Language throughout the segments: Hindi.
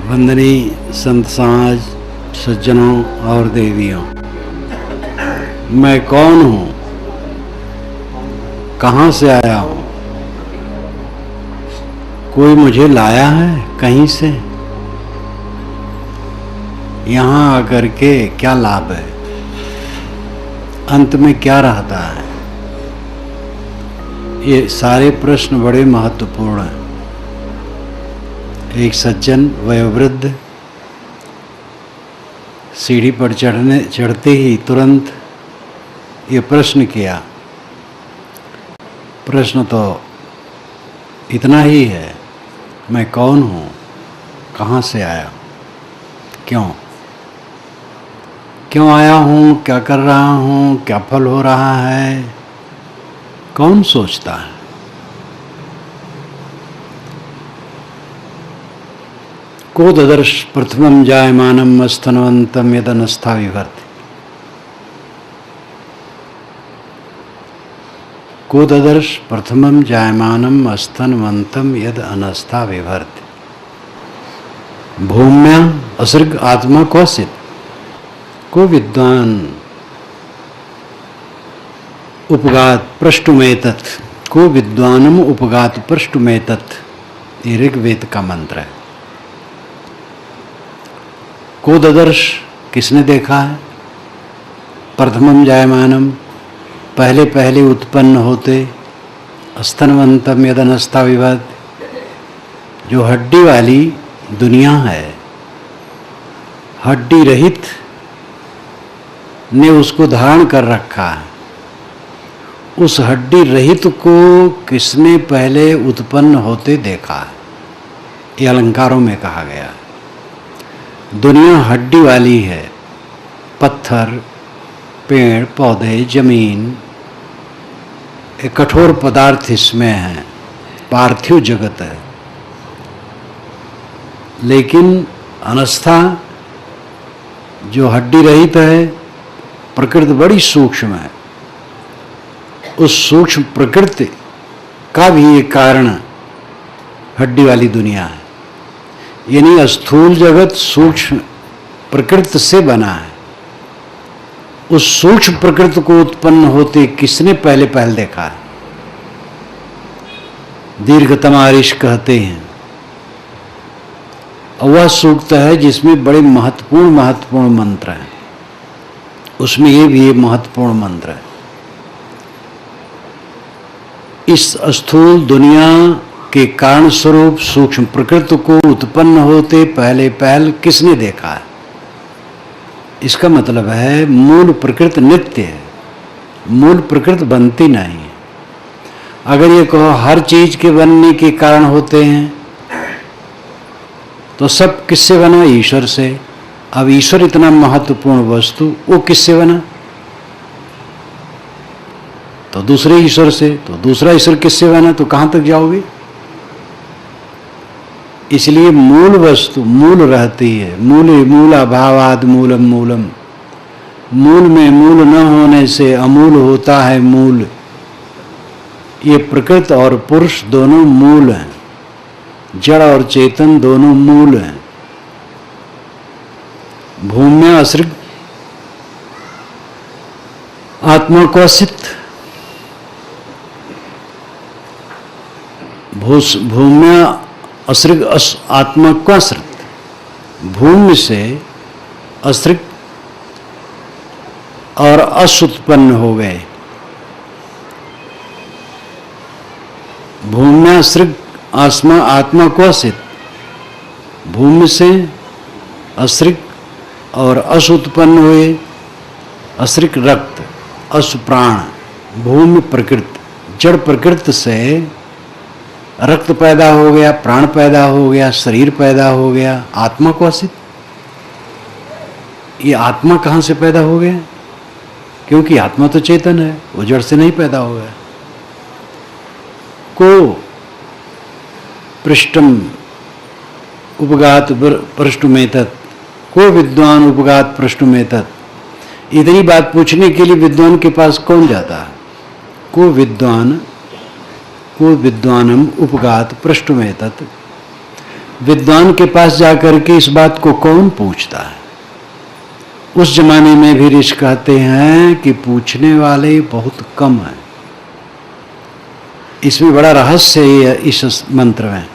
वंदनीय संत समाज, सज्जनों और देवियों, मैं कौन हूँ, कहाँ से आया हूँ? कोई मुझे लाया है कहीं से? यहाँ आकर के क्या लाभ है? अंत में क्या रहता है? ये सारे प्रश्न बड़े महत्वपूर्ण हैं। एक सज्जन वयोवृद्ध सीढ़ी पर चढ़ते ही तुरंत ये प्रश्न किया। प्रश्न तो इतना ही है, मैं कौन हूँ, कहाँ से आया, क्यों आया हूँ, क्या कर रहा हूँ, क्या फल हो रहा है, कौन सोचता है? को ददर्श प्रथमं जायमानम् अस्तनवन्तं यदनस्था विभर्ति। को ददर्श प्रथमं जायमानम् अस्तनवन्तं यद अनस्था विभर्ति। भूम्या असृग आत्मा क्वचित् को विद्वान उपगात पृष्ठुमेतत्। को विद्वानम उपगात पृष्ठुमेतत्, ये ऋग्वेद का मंत्र है। को ददर्श किसने देखा है? प्रथमम जायमानम, पहले पहले उत्पन्न होते, स्तनवंतम यदनस्था विभर्ति, जो हड्डी वाली दुनिया है, हड्डी रहित ने उसको धारण कर रखा है। उस हड्डी रहित को किसने पहले उत्पन्न होते देखा है? ये अलंकारों में कहा गया है। दुनिया हड्डी वाली है, पत्थर, पेड़ पौधे, जमीन, एक कठोर पदार्थ इसमें है, पार्थिव जगत है। लेकिन अनस्था जो हड्डी रहित है, प्रकृति बड़ी सूक्ष्म है। उस सूक्ष्म प्रकृति का भी एक कारण हड्डी वाली दुनिया है। यानी स्थूल जगत सूक्ष्म प्रकृति से बना है। उस सूक्ष्म प्रकृति को उत्पन्न होते किसने पहले देखा है? दीर्घतमा ऋष कहते हैं। और वह सूक्त है जिसमें बड़े महत्वपूर्ण मंत्र हैं। उसमें ये भी एक महत्वपूर्ण मंत्र है। इस स्थूल दुनिया के कारण स्वरूप सूक्ष्म प्रकृति को उत्पन्न होते पहले किसने देखा है? इसका मतलब है मूल प्रकृति नित्य है, मूल प्रकृति बनती नहीं है। अगर ये कहो हर चीज के बनने के कारण होते हैं, तो सब किससे बना? ईश्वर से। अब ईश्वर इतना महत्वपूर्ण वस्तु, वो किससे बना? तो दूसरे ईश्वर से। तो दूसरा ईश्वर किससे बना? तो कहां तक जाओगे? इसलिए मूल वस्तु मूल रहती है। मूल अभावाद मूलम मूलम। मूल में मूल न होने से अमूल होता है मूल। ये प्रकृति और पुरुष दोनों मूल हैं, जड़ और चेतन दोनों मूल हैं। भूम्या असृग आत्मा क्वचित्। भूम्या असृग आत्मा क्वचित्, भूमि से असृग और अस उत्पन्न हो गए। भूम्या असृग आत्मा क्वचित्, भूमि से असृग और अस उत्पन्न हुए। असृग रक्त, अस प्राण। भूमि प्रकृति, जड़ प्रकृति से रक्त पैदा हो गया, प्राण पैदा हो गया, शरीर पैदा हो गया। आत्मा क्वचित्, ये आत्मा कहाँ से पैदा हो गया? क्योंकि आत्मा तो चेतन है, वो जड़ से नहीं पैदा हो गया। को पृष्ठम उपगात पृष्ठुमेतत्, को विद्वान उपगात पृष्ठुमेतत्। इतनी बात पूछने के लिए विद्वान के पास कौन जाता है? को विद्वानम उपगात पृष्ठुमेतत्। विद्वान के पास जाकर के इस बात को कौन पूछता है? उस जमाने में भी ऋषि कहते हैं कि पूछने वाले बहुत कम हैं। इसमें बड़ा रहस्य है इस मंत्र में।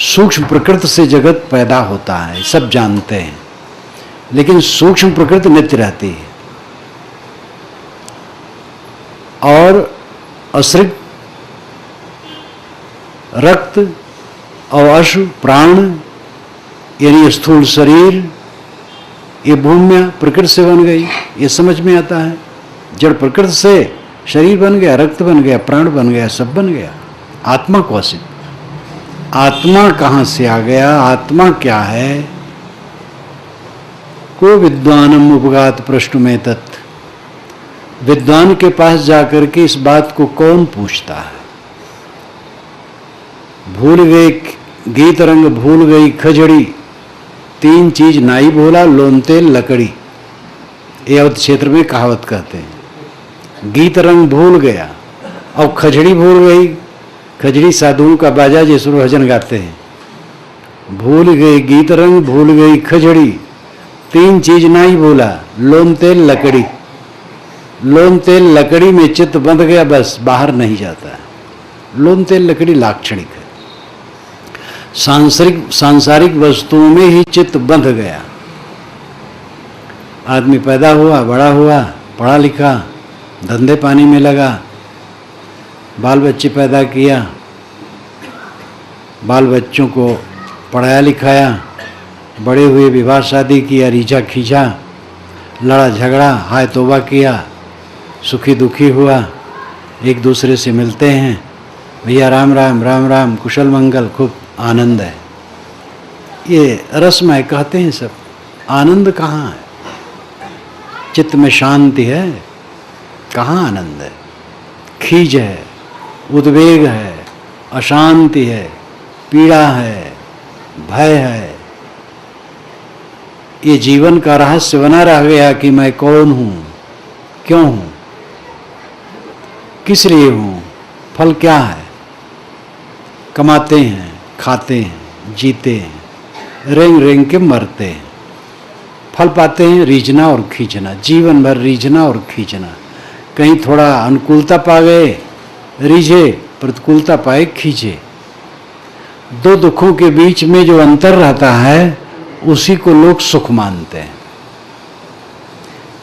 सूक्ष्म प्रकृति से जगत पैदा होता है, सब जानते हैं, लेकिन सूक्ष्म प्रकृति नित्य रहती है और अश्रित रक्त और अश्व प्राण यानी स्थूल शरीर ये भूम्या प्रकृति से बन गई, ये समझ में आता है। जड़ प्रकृति से शरीर बन गया, रक्त बन गया, प्राण बन गया, सब बन गया। आत्मा कौशिक, आत्मा कहाँ से आ गया, आत्मा क्या है? को विद्वानम उपगात प्रश्न में तत्, विद्वान के पास जाकर के इस बात को कौन पूछता है? भूल गए गीत रंग, भूल गई खजड़ी, तीन चीज नाई भूला, लोन तेल लकड़ी। ये अवध क्षेत्र में कहावत कहते हैं। गीत रंग भूल गया और खजड़ी भूल गई। खजड़ी साधुओं का बाजा जिसमें भजन गाते हैं। भूल गई गीत रंग, भूल गई खजड़ी, तीन चीज नाई भूला, लोन तेल लकड़ी। लोन तेल लकड़ी में चित्त बंध गया, बस बाहर नहीं जाता। लोन तेल लकड़ी लाक्षणिक है। सांसारिक वस्तुओं में ही चित्त बंध गया। आदमी पैदा हुआ, बड़ा हुआ, पढ़ा लिखा, धंधे पानी में लगा, बाल बच्चे पैदा किया, बाल बच्चों को पढ़ाया लिखाया, बड़े हुए विवाह शादी किया, रीझा खींचा, लड़ा झगड़ा, हाय तौबा किया, सुखी दुखी हुआ, एक दूसरे से मिलते हैं, भैया राम राम राम राम, कुशल मंगल, खूब आनंद है। ये रसमय कहते हैं सब। आनंद कहाँ है? चित्त में शांति है, कहाँ आनंद है? खीज है, उद्वेग है, अशांति है, पीड़ा है, भय है। ये जीवन का रहस्य बना रह गया कि मैं कौन हूँ, क्यों हूँ, किस लिए हूँ, फल क्या है। कमाते हैं, खाते हैं, जीते हैं, रेंग रेंग के मरते हैं, फल पाते हैं रीझना और खींचना, जीवन भर रीझना और खींचना। कहीं थोड़ा अनुकूलता पा गए रीझे, प्रतिकूलता पाए खींचे। दो दुखों के बीच में जो अंतर रहता है उसी को लोग सुख मानते हैं।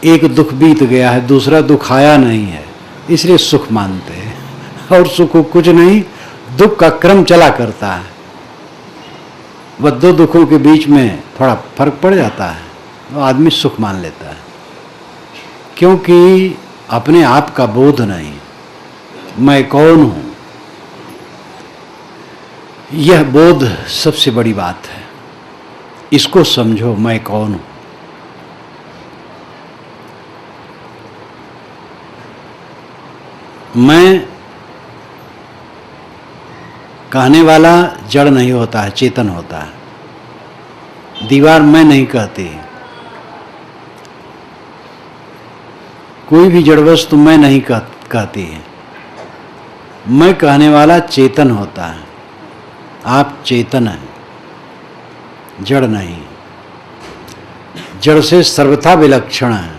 एक दुख बीत गया है, दूसरा दुख आया नहीं है, इसलिए सुख मानते हैं। और सुख कुछ नहीं, दुख का क्रम चला करता है। वह दो दुखों के बीच में थोड़ा फर्क पड़ जाता है, तो आदमी सुख मान लेता है, क्योंकि अपने आप का बोध नहीं, मैं कौन हूं, यह बोध सबसे बड़ी बात है। इसको समझो, मैं कौन हूं। मैं कहने वाला जड़ नहीं होता है, चेतन होता है। दीवार मैं नहीं कहती, कोई भी जड़ वस्तु मैं नहीं कहती है। मैं कहने वाला चेतन होता है। आप चेतन हैं, जड़ नहीं। जड़ से सर्वथा विलक्षण है।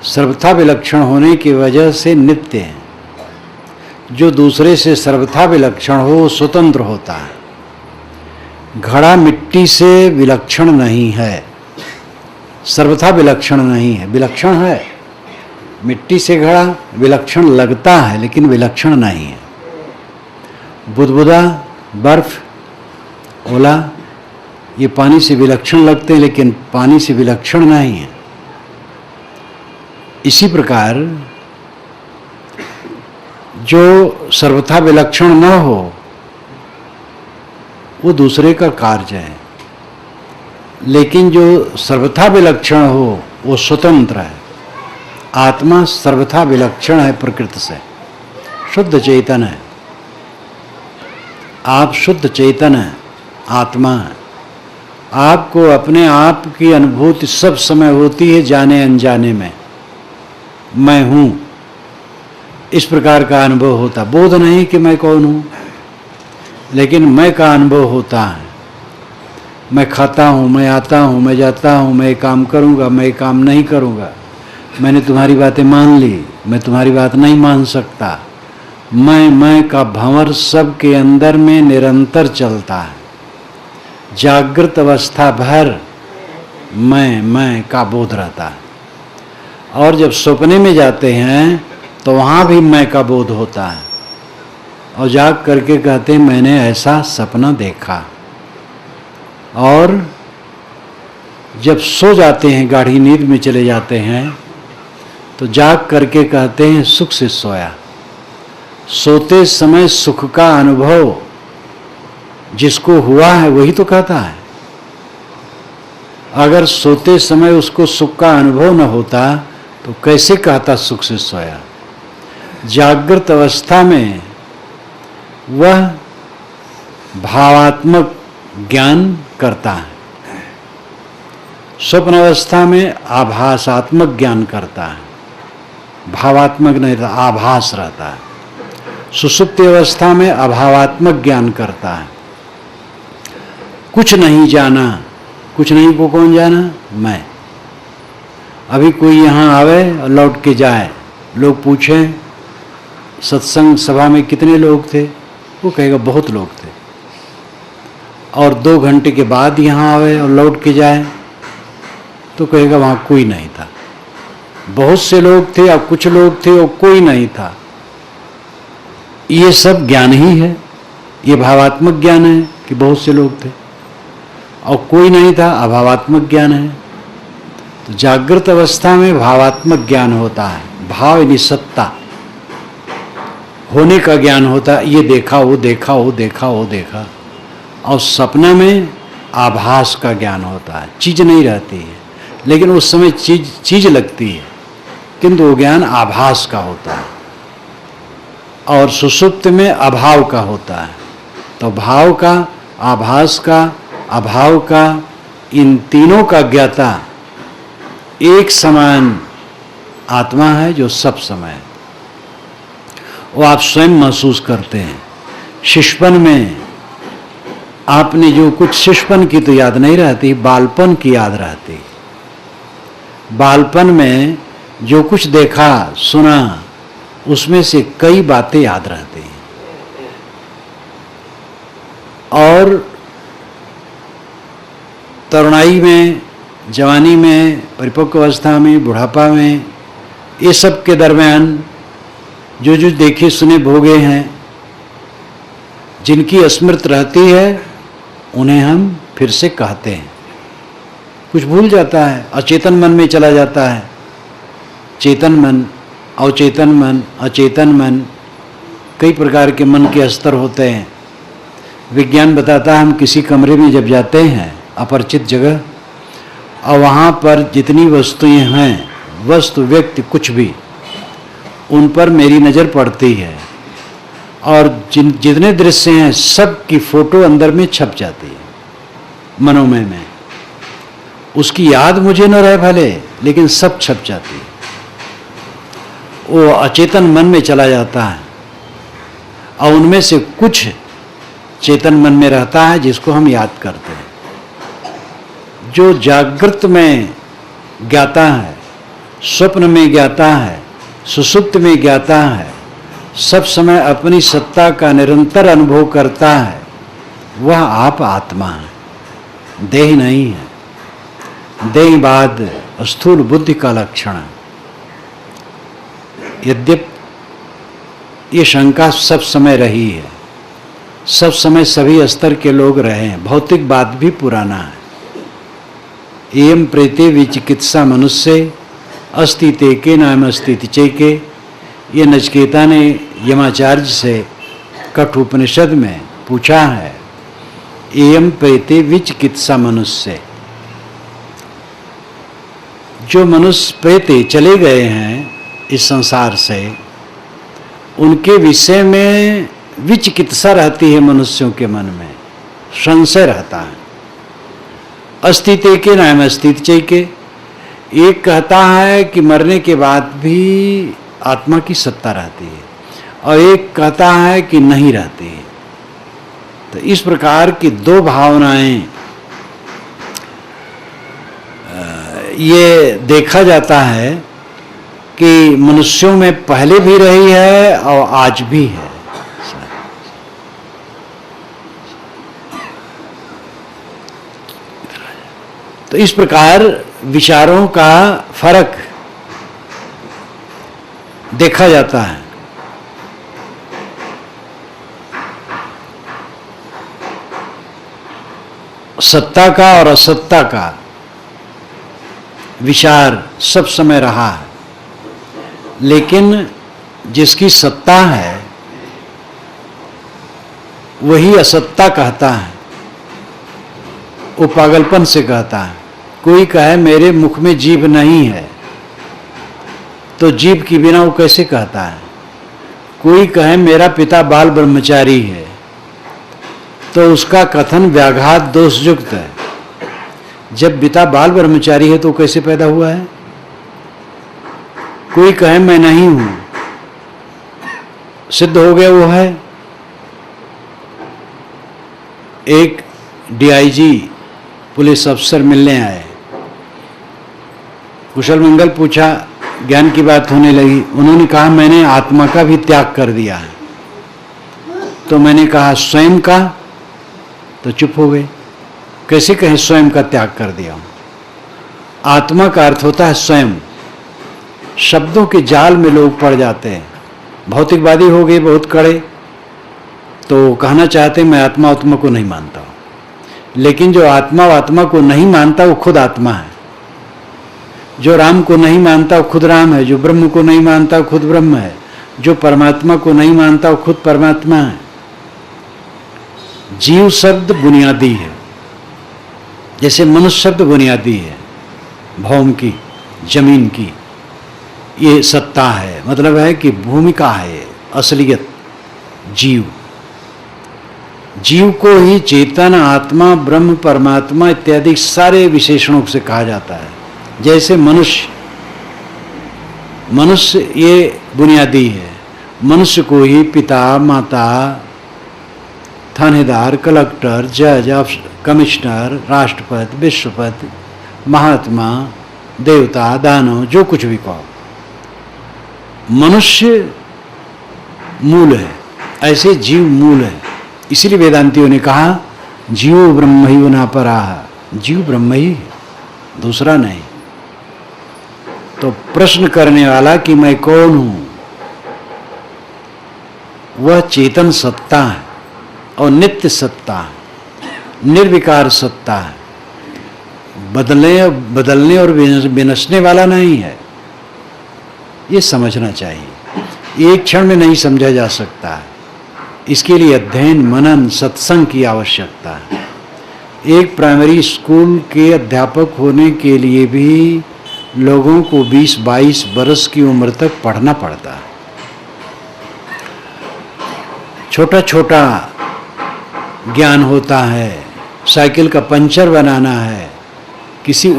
सर्वथा विलक्षण होने की वजह से नित्य है। जो दूसरे से सर्वथा विलक्षण हो स्वतंत्र होता है। घड़ा मिट्टी से विलक्षण नहीं है, सर्वथा विलक्षण नहीं है, विलक्षण है। मिट्टी से घड़ा विलक्षण लगता है लेकिन विलक्षण नहीं है। बुदबुदा, बर्फ, ओला ये पानी से विलक्षण लगते हैं लेकिन पानी से विलक्षण नहीं है। इसी प्रकार जो सर्वथा विलक्षण न हो वो दूसरे का कार्य है, लेकिन जो सर्वथा विलक्षण हो वो स्वतंत्र है। आत्मा सर्वथा विलक्षण है प्रकृति से, शुद्ध चेतन है। आप शुद्ध चेतन है, आत्मा है। आपको अपने आप की अनुभूति सब समय होती है, जाने अनजाने में मैं हूं, इस प्रकार का अनुभव होता। बोध नहीं कि मैं कौन हूं। लेकिन मैं का अनुभव होता है। मैं खाता हूँ, मैं आता हूँ, मैं जाता हूँ, मैं काम करूँगा, मैं काम नहीं करूँगा, मैंने तुम्हारी बातें मान ली, मैं तुम्हारी बात नहीं मान सकता। मैं का भंवर सबके अंदर में निरंतर चलता है। जागृत अवस्था भर मैं का बोध रहता है, और जब सपने में जाते हैं तो वहाँ भी मैं का बोध होता है, और जाग करके कहते हैं मैंने ऐसा सपना देखा। और जब सो जाते हैं, गाढ़ी नींद में चले जाते हैं, तो जाग करके कहते हैं सुख से सोया। सोते समय सुख का अनुभव जिसको हुआ है वही तो कहता है। अगर सोते समय उसको सुख का अनुभव न होता तो कैसे कहता सुख से सोया। जागृत अवस्था में वह भावात्मक ज्ञान करता है, स्वप्न अवस्था में आभासात्मक ज्ञान करता है, भावात्मक नहीं रहता, आभास रहता है। सुषुप्ति अवस्था में अभावात्मक ज्ञान करता है। कुछ नहीं जाना, कुछ नहीं को कौन जाना? मैं। अभी कोई यहाँ आवे और लौट के जाए, लोग पूछें सत्संग सभा में कितने लोग थे, वो कहेगा बहुत लोग थे। और 2 घंटे के बाद यहाँ आवे और लौट के जाए तो कहेगा वहाँ कोई नहीं था। बहुत से लोग थे और कुछ लोग थे और कोई नहीं था। ये सब ज्ञान ही है, ये भावात्मक ज्ञान है कि बहुत से लोग थे और कोई नहीं था, अभावात्मक ज्ञान है। तो जागृत अवस्था में भावात्मक ज्ञान होता है, भाव यानी सत्ता होने का ज्ञान होता है। ये देखा, वो देखा, वो देखा, वो देखा। और सपना में आभास का ज्ञान होता है, चीज नहीं रहती है, लेकिन उस समय चीज लगती है, किंतु वो ज्ञान आभास का होता है। और सुषुप्त में अभाव का होता है। तो भाव का, आभास का, अभाव का, इन तीनों का ज्ञाता एक समान आत्मा है जो सब समय वो आप स्वयं महसूस करते हैं। शिशुपन में आपने जो कुछ, शिशुपन की तो याद नहीं रहती, बालपन की याद रहती। बालपन में जो कुछ देखा सुना उसमें से कई बातें याद रहती हैं। और तरुणाई में, जवानी में, परिपक्व अवस्था में, बुढ़ापा में, ये सब के दरमियान जो जो देखे सुने भोगे हैं, जिनकी स्मृति रहती है उन्हें हम फिर से कहते हैं। कुछ भूल जाता है, अचेतन मन में चला जाता है। चेतन मन, अवचेतन मन, अचेतन मन, कई प्रकार के मन के स्तर होते हैं। विज्ञान बताता है हम किसी कमरे में जब जाते हैं, अपरिचित जगह, और वहाँ पर जितनी वस्तुएं हैं, वस्तु, व्यक्ति, कुछ भी, उन पर मेरी नज़र पड़ती है और जितने दृश्य हैं सब की फोटो अंदर में छप जाती है, मनोमय में। उसकी याद मुझे न रहे भले, लेकिन सब छप जाती है। वो अचेतन मन में चला जाता है और उनमें से कुछ चेतन मन में रहता है जिसको हम याद करते हैं। जो जागृत में ज्ञाता है, स्वप्न में ज्ञाता है, सुषुप्त में ज्ञाता है, सब समय अपनी सत्ता का निरंतर अनुभव करता है, वह आप आत्मा है, देह नहीं है। देह बाद स्थूल बुद्धि का लक्षण है। यद्यपि ये शंका सब समय रही है, सब समय सभी स्तर के लोग रहे हैं, भौतिक बात भी पुराना है। एयम प्रेते विचिकित्सा मनुष्य अस्ति ते के नाम अस्ति चेके, ये नचिकेता ने यमाचार्य से कठ उपनिषद में पूछा है। एयम प्रेते विचिकित्सा मनुष्य, जो मनुष्य प्रेते चले गए हैं इस संसार से, उनके विषय में विचिकित्सा रहती है मनुष्यों के मन में, संशय रहता है। अस्तित्व के नाम अस्तित्व के, एक कहता है कि मरने के बाद भी आत्मा की सत्ता रहती है और एक कहता है कि नहीं रहती है। तो इस प्रकार की दो भावनाएं ये देखा जाता है कि मनुष्यों में पहले भी रही है और आज भी है। तो इस प्रकार विचारों का फर्क देखा जाता है। सत्ता का और असत्ता का विचार सब समय रहा है, लेकिन जिसकी सत्ता है वही असत्ता कहता है, वो पागलपन से कहता है। कोई कहे मेरे मुख में जीभ नहीं है, तो जीभ के बिना वो कैसे कहता है? कोई कहे मेरा पिता बाल ब्रह्मचारी है, तो उसका कथन व्याघात दोषयुक्त है। जब पिता बाल ब्रह्मचारी है तो कैसे पैदा हुआ है? कोई कहे मैं नहीं हूं, सिद्ध हो गया वो है। एक डीआईजी पुलिस अफसर मिलने आए, कुशल मंगल पूछा, ज्ञान की बात होने लगी। उन्होंने कहा मैंने आत्मा का भी त्याग कर दिया है। तो मैंने कहा स्वयं का? तो चुप हो गए। कैसे कहें स्वयं का त्याग कर दिया? आत्मा का अर्थ होता है स्वयं। शब्दों के जाल में लोग पड़ जाते हैं। भौतिकवादी हो गए बहुत कड़े, तो कहना चाहते मैं आत्मा को नहीं मानता हूं, लेकिन जो आत्मा को नहीं मानता वो खुद आत्मा है। जो राम को नहीं मानता वो खुद राम है। जो ब्रह्म को नहीं मानता वो खुद ब्रह्म है। जो परमात्मा को नहीं मानता वो खुद परमात्मा है। जीव शब्द बुनियादी है, जैसे मनुष्य शब्द बुनियादी है, भौम की, जमीन की। ये सत्ता है, मतलब है कि भूमिका है, असलियत। जीव को ही चेतन, आत्मा, ब्रह्म, परमात्मा इत्यादि सारे विशेषणों से कहा जाता है। जैसे मनुष्य ये बुनियादी है। मनुष्य को ही पिता, माता, थानेदार, कलेक्टर, जज, कमिश्नर, राष्ट्रपति, विश्वपति, महात्मा, देवता, दानव, जो कुछ भी कहो, मनुष्य मूल है, ऐसे जीव मूल है। इसीलिए वेदांतियों ने कहा जीव ब्रह्म ही न पराः, जीव ब्रह्म ही, दूसरा नहीं। तो प्रश्न करने वाला कि मैं कौन हूं, वह चेतन सत्ता है और नित्य सत्ता है, निर्विकार सत्ता है, बदलने और विनशने वाला नहीं है। ये समझना चाहिए, एक क्षण में नहीं समझा जा सकता है। इसके लिए अध्ययन, मनन, सत्संग की आवश्यकता है। एक प्राइमरी स्कूल के अध्यापक होने के लिए भी लोगों को 20-22 वर्ष की उम्र तक पढ़ना पड़ता है। छोटा छोटा ज्ञान होता है। साइकिल का पंचर बनाना है, किसी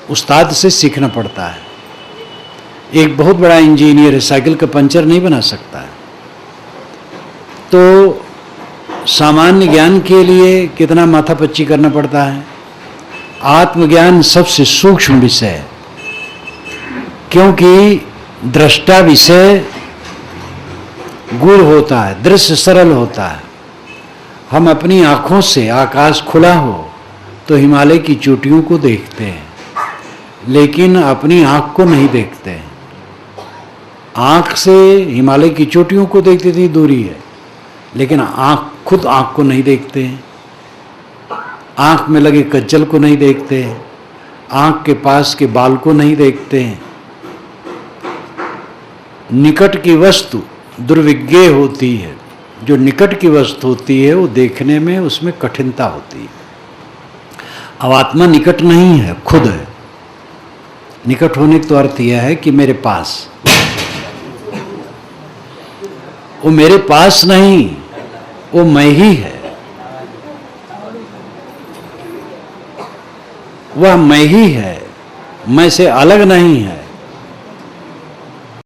उस्ताद से सीखना पड़ता है। एक बहुत बड़ा इंजीनियर है, साइकिल का पंचर नहीं बना सकता है। तो सामान्य ज्ञान के लिए कितना माथापच्ची करना पड़ता है। आत्मज्ञान सबसे सूक्ष्म विषय है, क्योंकि दृष्टा विषय गूढ़ होता है, दृश्य सरल होता है। हम अपनी आंखों से आकाश खुला हो तो हिमालय की चोटियों को देखते हैं, लेकिन अपनी आंख को नहीं देखते हैं। आंख से हिमालय की चोटियों को देखते थे, दूरी है, लेकिन खुद आंख को नहीं देखते हैं। आंख में लगे कज्जल को नहीं देखते हैं, आंख के पास के बाल को नहीं देखते हैं। निकट की वस्तु दुर्विज्ञेय होती है। जो निकट की वस्तु होती है वो देखने में उसमें कठिनता होती है। अब आत्मा निकट नहीं है, खुद है। निकट होने का तो अर्थ यह है कि मेरे पास, वो मेरे पास नहीं, वो मैं ही है। वह मैं ही है, मैं से अलग नहीं है।